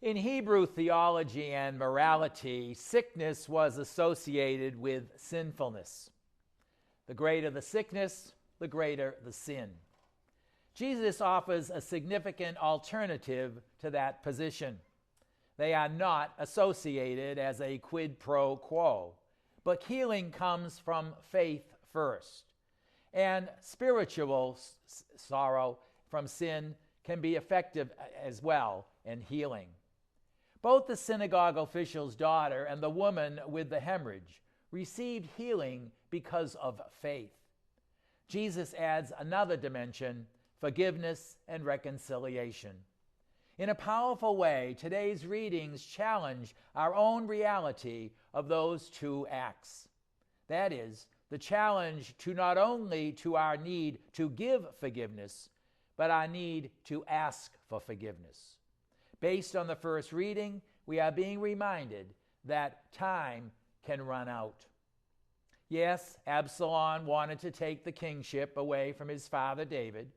In Hebrew theology and morality, sickness was associated with sinfulness. The greater the sickness, the greater the sin. Jesus offers a significant alternative to that position. They are not associated as a quid pro quo, but healing comes from faith first. And spiritual sorrow from sin can be effective as well in healing. Both the synagogue official's daughter and the woman with the hemorrhage received healing because of faith. Jesus adds another dimension: forgiveness and reconciliation. In a powerful way, today's readings challenge our own reality of those two acts. That is, the challenge to not only to our need to give forgiveness, but our need to ask for forgiveness. Based on the first reading, we are being reminded that time can run out. Yes, Absalom wanted to take the kingship away from his father David.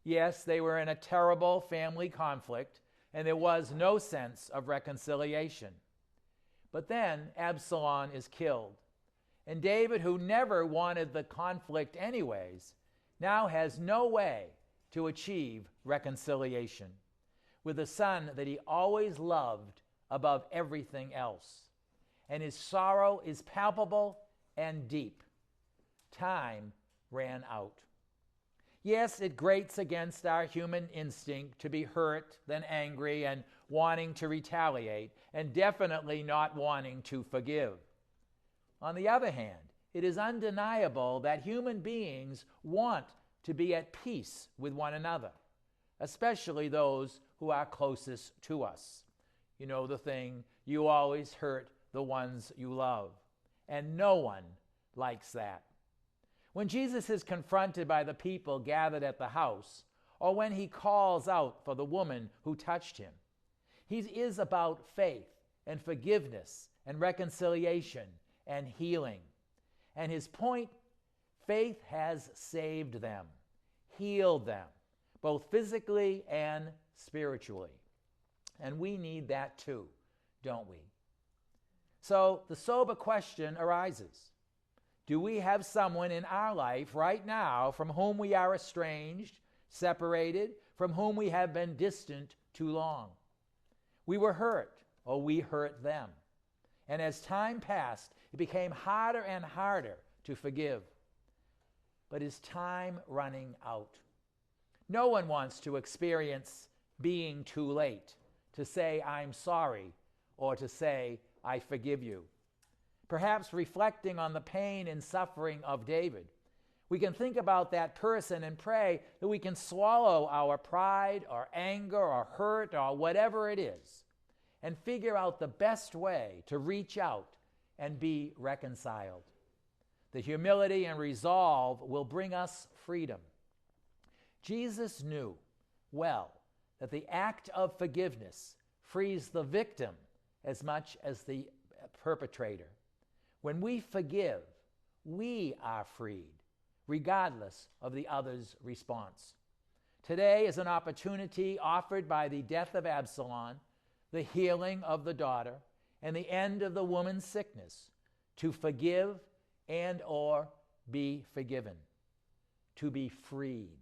Yes, they were in a terrible family conflict, and there was no sense of reconciliation. But then Absalom is killed, and David, who never wanted the conflict anyways, now has no way to achieve reconciliation with the son that he always loved above everything else. And his sorrow is palpable and deep. Time ran out. Yes, it grates against our human instinct to be hurt, then angry, and wanting to retaliate, and definitely not wanting to forgive. On the other hand, it is undeniable that human beings want to be at peace with one another, especially those who are closest to us. You know the thing, you always hurt the ones you love, and no one likes that. When Jesus is confronted by the people gathered at the house, or when he calls out for the woman who touched him, he is about faith and forgiveness and reconciliation and healing. And his point, faith has saved them, healed them, both physically and spiritually. And we need that too, don't we? So the sober question arises: do we have someone in our life right now from whom we are estranged, separated, from whom we have been distant too long? We were hurt, or we hurt them. And as time passed, it became harder and harder to forgive. But is time running out? No one wants to experience being too late, to say, I'm sorry, or to say, I forgive you. Perhaps reflecting on the pain and suffering of David, we can think about that person and pray that we can swallow our pride or anger or hurt or whatever it is and figure out the best way to reach out and be reconciled. The humility and resolve will bring us freedom. Jesus knew well that the act of forgiveness frees the victim as much as the perpetrator. When we forgive, we are freed, regardless of the other's response. Today is an opportunity offered by the death of Absalom, the healing of the daughter, and the end of the woman's sickness, to forgive and or be forgiven, to be freed.